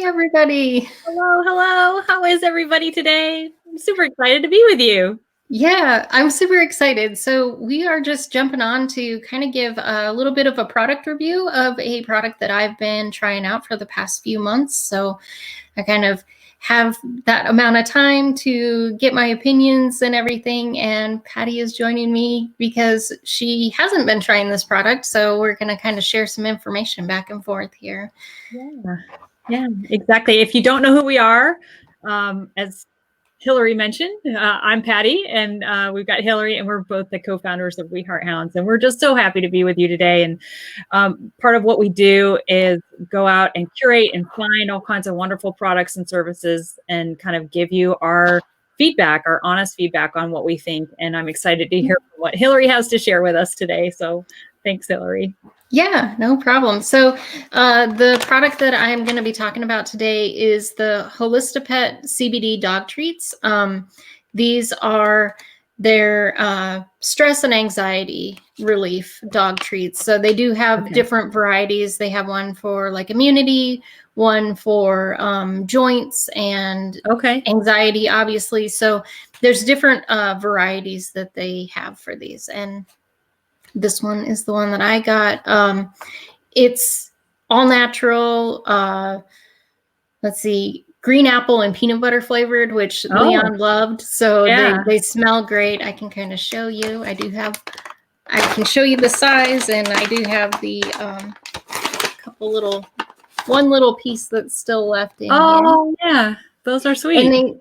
everybody. Hello, hello. How is everybody today? I'm super excited to be with you. Yeah, I'm super excited. So we are just jumping on to kind of give a little bit of a product review of a product that I've been trying out for the past few months. So I kind of have that amount of time to get my opinions and everything. And Patty is joining me because she hasn't been trying this product. So we're going to kind of share some information back and forth here. Yeah, exactly. If you don't know who we are, as Hillary mentioned, I'm Patty, and we've got Hillary, and we're both the co-founders of We Heart Hounds, and we're just so happy to be with you today. And part of what we do is go out and curate and find all kinds of wonderful products and services, and kind of give you our feedback, our honest feedback on what we think. And I'm excited to hear what Hillary has to share with us today. So thanks, Hillary. Yeah, no problem. So the product that I'm going to be talking about today is the HolistaPet CBD dog treats. These are their stress and anxiety relief dog treats. So they do have different varieties. They have one for like immunity, one for joints and anxiety, obviously. So there's different varieties that they have for these. And this one is the one that I got. It's all natural. Let's see, green apple and peanut butter flavored, which Leon loved. So they smell great. I can kind of show you. I can show you the size, and I do have the one little piece that's still left in here. Yeah, those are sweet. And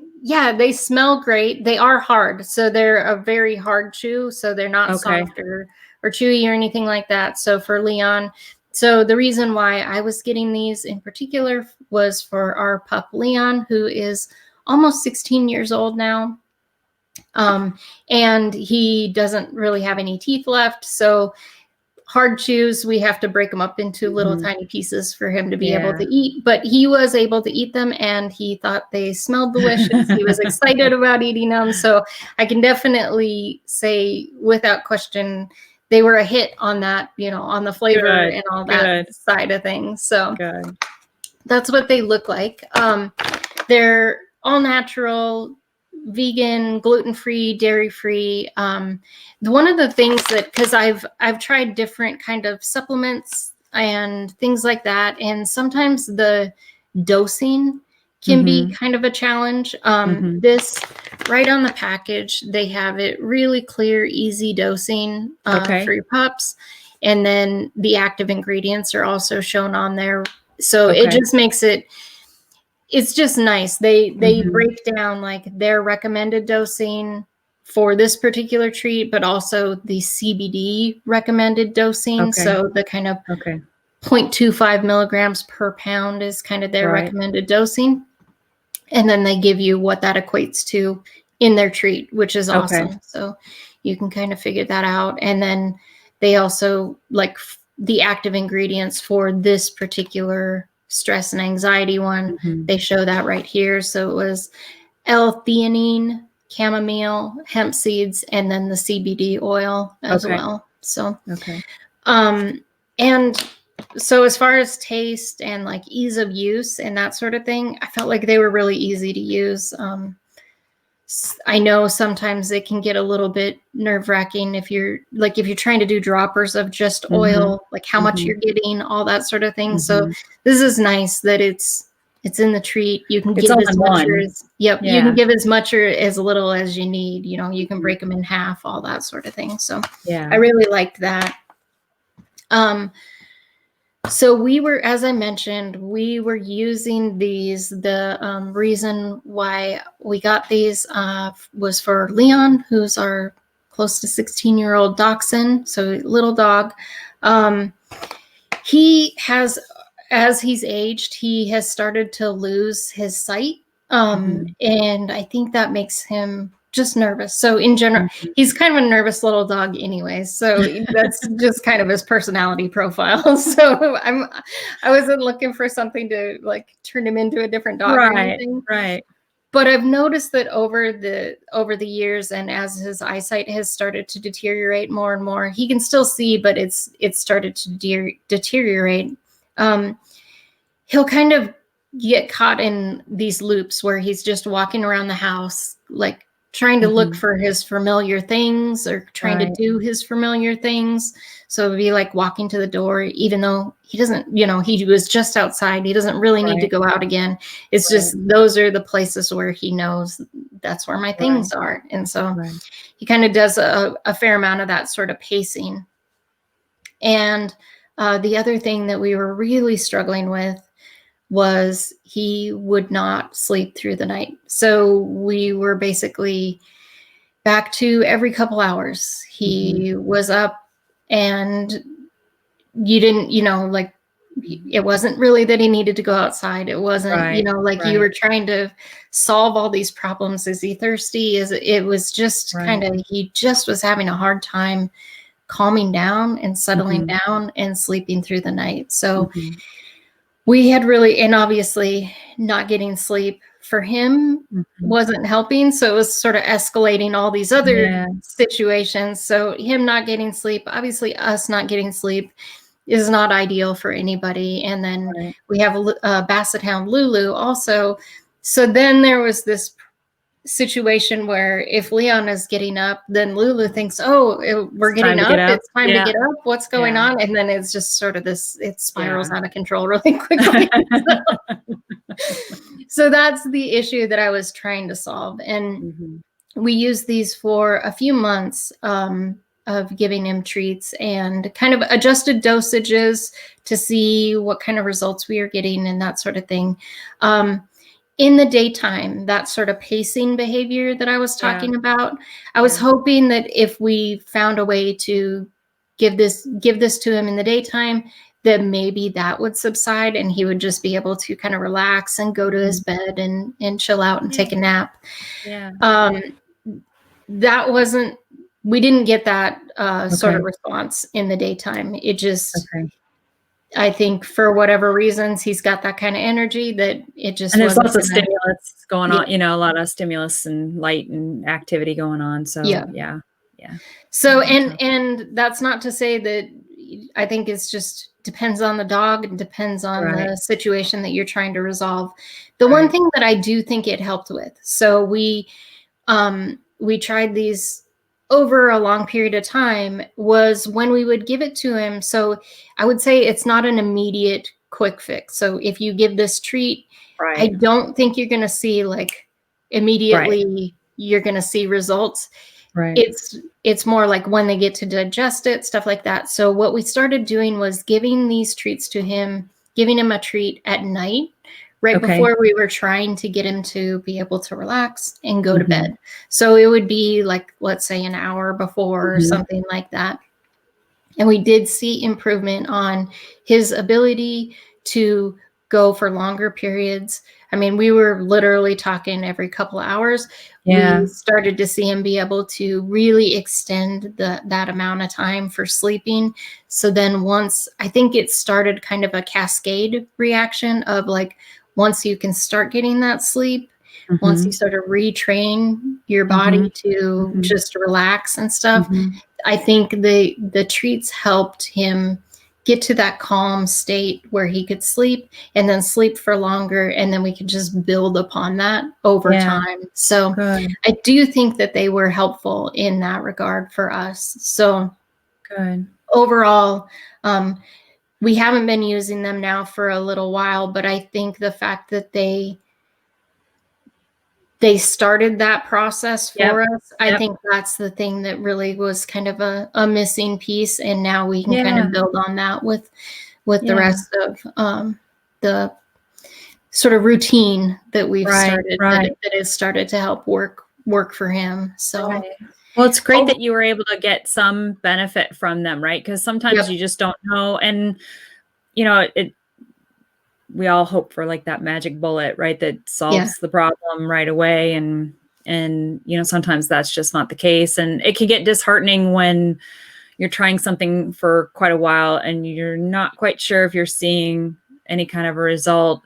they smell great. They are hard, so they're a very hard chew. So they're not soft or chewy or anything like that. So for Leon, so the reason why I was getting these in particular was for our pup Leon, who is almost 16 years old now. And he doesn't really have any teeth left. So hard chews, we have to break them up into little tiny pieces for him to be able to eat. But he was able to eat them, and he thought they smelled delicious. He was excited about eating them. So I can definitely say without question, they were a hit on that, on the flavor and all that side of things. So that's what they look like. They're all natural, vegan, gluten-free, dairy-free. One of the things that, because I've tried different kind of supplements and things like that, and sometimes the dosing can be kind of a challenge. This, right on the package, they have it really clear, easy dosing for your pups. And then the active ingredients are also shown on there. So it just makes it's just nice. They break down like their recommended dosing for this particular treat, but also the CBD recommended dosing. So the kind of 0.25 milligrams per pound is kind of their recommended dosing. And then they give you what that equates to in their treat, which is awesome. So you can kind of figure that out. And then they also, like the active ingredients for this particular stress and anxiety one, they show that right here. So it was L-theanine, chamomile, hemp seeds, and then the CBD oil as well. So and so as far as taste and like ease of use and that sort of thing, I felt like they were really easy to use. I know sometimes it can get a little bit nerve-wracking if you're trying to do droppers of just oil, like how much you're getting, all that sort of thing. So this is nice that it's in the treat. You can give as much you can give as much or as little as you need. You can break them in half, all that sort of thing. So I really liked that. So we were, as I mentioned, we were using these. The reason why we got these was for Leon, who's our close to 16-year-old dachshund, so little dog. He has, as he's aged, he has started to lose his sight. And I think that makes him just nervous. So in general, he's kind of a nervous little dog anyway. So that's just kind of his personality profile. So I wasn't looking for something to like turn him into a different dog or anything. But I've noticed that over the years, and as his eyesight has started to deteriorate more and more, he can still see, but it's started to deteriorate. He'll kind of get caught in these loops where he's just walking around the house, like trying to look for his familiar things or trying to do his familiar things. So it'd be like walking to the door, even though he doesn't, he was just outside. He doesn't really need to go out again. It's just, those are the places where he knows that's where my things are. And so he kind of does a fair amount of that sort of pacing. And the other thing that we were really struggling with was he would not sleep through the night. So we were basically back to every couple hours. He was up, and you didn't, like, it wasn't really that he needed to go outside. It wasn't, you were trying to solve all these problems. Is he thirsty? It was just kind of, he just was having a hard time calming down and settling down and sleeping through the night. So we had really, and obviously not getting sleep for him wasn't helping. So it was sort of escalating all these other situations. So him not getting sleep, obviously us not getting sleep is not ideal for anybody. And then we have a Basset Hound Lulu also. So then there was this situation where if Leon is getting up, then Lulu thinks, we're getting up. It's time to get up. What's going on? And then it's just sort of this, it spirals out of control really quickly. So that's the issue that I was trying to solve. And we used these for a few months of giving him treats and kind of adjusted dosages to see what kind of results we are getting and that sort of thing. In the daytime, that sort of pacing behavior that I was talking about, I was hoping that if we found a way to give this to him in the daytime, that maybe that would subside and he would just be able to kind of relax and go to his bed and chill out and take a nap. That wasn't, we didn't get that sort of response in the daytime. It just, I think for whatever reasons, he's got that kind of energy that it just, and there's lots of stimulus going on, a lot of stimulus and light and activity going on. So yeah. So, and that's not to say that, I think it's just depends on the dog and depends on the situation that you're trying to resolve. The one thing that I do think it helped with, so we tried these over a long period of time, was when we would give it to him. So I would say it's not an immediate quick fix. So if you give this treat, I don't think you're going to see like immediately you're going to see results. It's more like when they get to digest it, stuff like that. So what we started doing was giving these treats to him, giving him a treat at night, right before we were trying to get him to be able to relax and go to bed. So it would be like, let's say an hour before or something like that. And we did see improvement on his ability to go for longer periods. I mean, we were literally talking every couple of hours. We started to see him be able to really extend that amount of time for sleeping. So then once, I think it started kind of a cascade reaction of like, once you can start getting that sleep, once you sort of retrain your body to just relax and stuff, I think the treats helped him get to that calm state where he could sleep and then sleep for longer. And then we could just build upon that over time. So I do think that they were helpful in that regard for us. So overall, we haven't been using them now for a little while, but I think the fact that they started that process for us, I think that's the thing that really was kind of a missing piece. And now we can kind of build on that with the rest of the sort of routine that we've started, that has started to help work for him. So. Well, it's great that you were able to get some benefit from them, right? Because sometimes you just don't know. And, we all hope for like that magic bullet, right? That solves the problem right away. And, sometimes that's just not the case. And it can get disheartening when you're trying something for quite a while and you're not quite sure if you're seeing any kind of a result.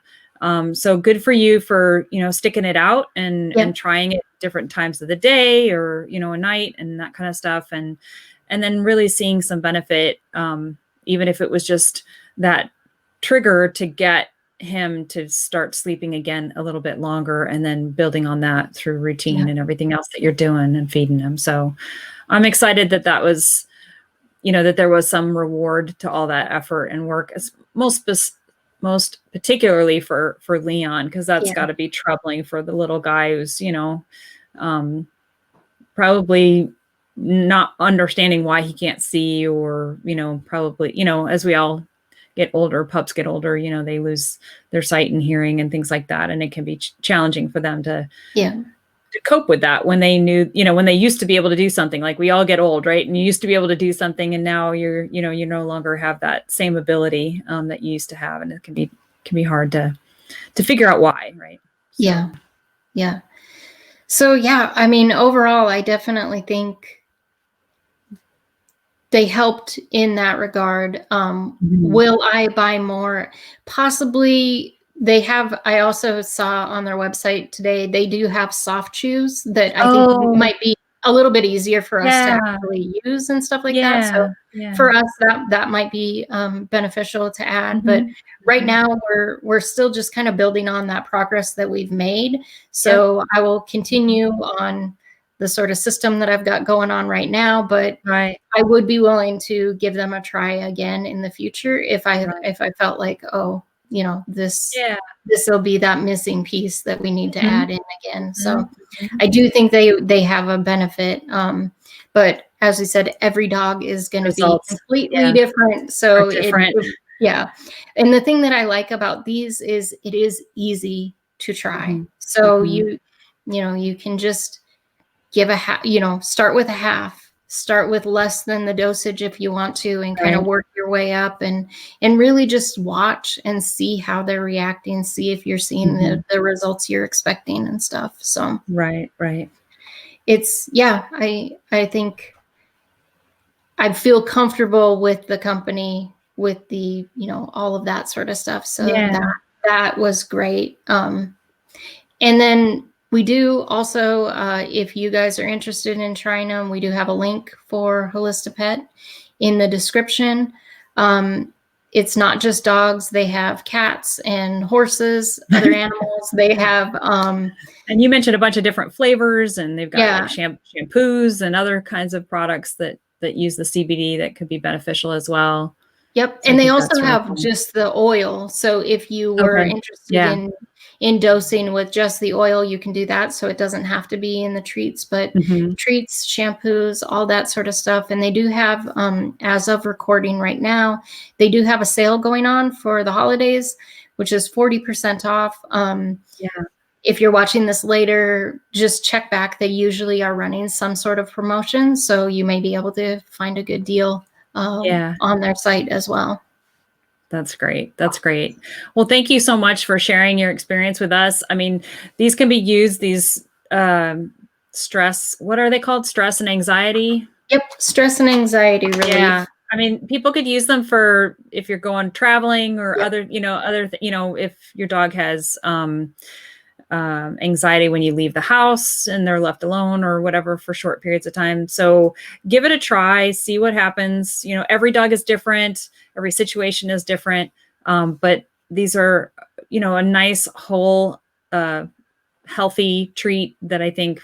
So good for you for, sticking it out and trying it different times of the day or, a night and that kind of stuff. And then really seeing some benefit, even if it was just that trigger to get him to start sleeping again a little bit longer, and then building on that through routine and everything else that you're doing and feeding him. So I'm excited that that was, that there was some reward to all that effort and work, as most particularly for Leon, because that's got to be troubling for the little guy who's, probably not understanding why he can't see, or, probably, as we all get older, pups get older, they lose their sight and hearing and things like that. And it can be challenging for them to cope with that when they knew, when they used to be able to do something. Like, we all get old, right? And you used to be able to do something, and now you no longer have that same ability that you used to have. And it can be hard to figure out why, right? So. Yeah. So I mean, overall, I definitely think they helped in that regard. Will I buy more? Possibly. I also saw on their website today, they do have soft chews that I think might be a little bit easier for us to actually use and stuff like that. So for us, that might be beneficial to add. But right now we're still just kind of building on that progress that we've made. So I will continue on the sort of system that I've got going on right now, but I would be willing to give them a try again in the future if I felt like, this will be that missing piece that we need to add in again. So I do think they have a benefit. But as we said, every dog is going to be completely different. So and the thing that I like about these is it is easy to try. So you can just give start with a half. Start with less than the dosage if you want to, and kind of work your way up, and really just watch and see how they're reacting, see if you're seeing the results you're expecting and stuff. So right. It's I think I feel comfortable with the company, with the all of that sort of stuff. So that was great. And then we do also, if you guys are interested in trying them, we do have a link for HolistaPet in the description. It's not just dogs. They have cats and horses, other animals. They have... and you mentioned a bunch of different flavors, and they've got like shampoos and other kinds of products that use the CBD that could be beneficial as well. Yep. So and they also have just the oil. So if you were interested in dosing with just the oil, you can do that. So it doesn't have to be in the treats, but treats, shampoos, all that sort of stuff. And they do have, as of recording right now, they do have a sale going on for the holidays, which is 40% off. If you're watching this later, just check back. They usually are running some sort of promotion. So you may be able to find a good deal on their site as well. That's great. That's great. Well, thank you so much for sharing your experience with us. I mean, these can be used, these stress, what are they called? Stress and anxiety? Yep. Stress and anxiety relief. Yeah. I mean, people could use them for if you're going traveling or other, if your dog has anxiety when you leave the house and they're left alone or whatever for short periods of time. So give it a try, see what happens. Every dog is different. Every situation is different. But these are, a nice whole, healthy treat that I think,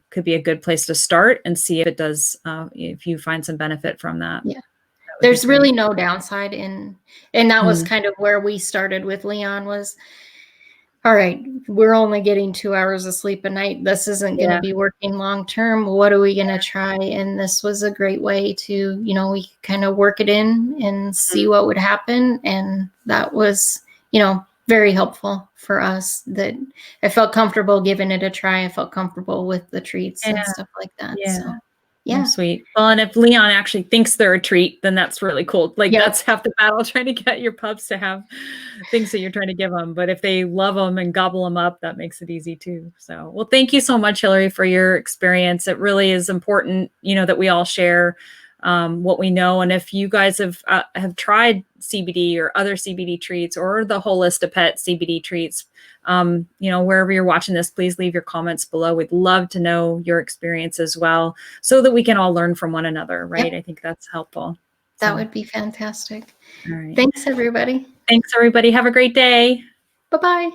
could be a good place to start and see if it does, if you find some benefit from that. Yeah. There's really no downside and that was kind of where we started with Leon was, all right, we're only getting 2 hours of sleep a night. This isn't going to be working long term. What are we going to try? And this was a great way to, we kind of work it in and see what would happen. And that was, very helpful for us, that I felt comfortable giving it a try. I felt comfortable with the treats and stuff like that. Yeah. So. Yeah. Sweet. Well, and if Leon actually thinks they're a treat, then that's really cool. Like that's half the battle, trying to get your pups to have things that you're trying to give them. But if they love them and gobble them up, that makes it easy too. So, well, thank you so much, Hillary, for your experience. It really is important, that we all share what we know. And if you guys have tried CBD or other CBD treats or the HolistaPet CBD treats, wherever you're watching this, please leave your comments below. We'd love to know your experience as well, so that we can all learn from one another, right? I think that's helpful. That would be fantastic. All right. Thanks, everybody. Thanks, everybody. Have a great day. Bye-bye.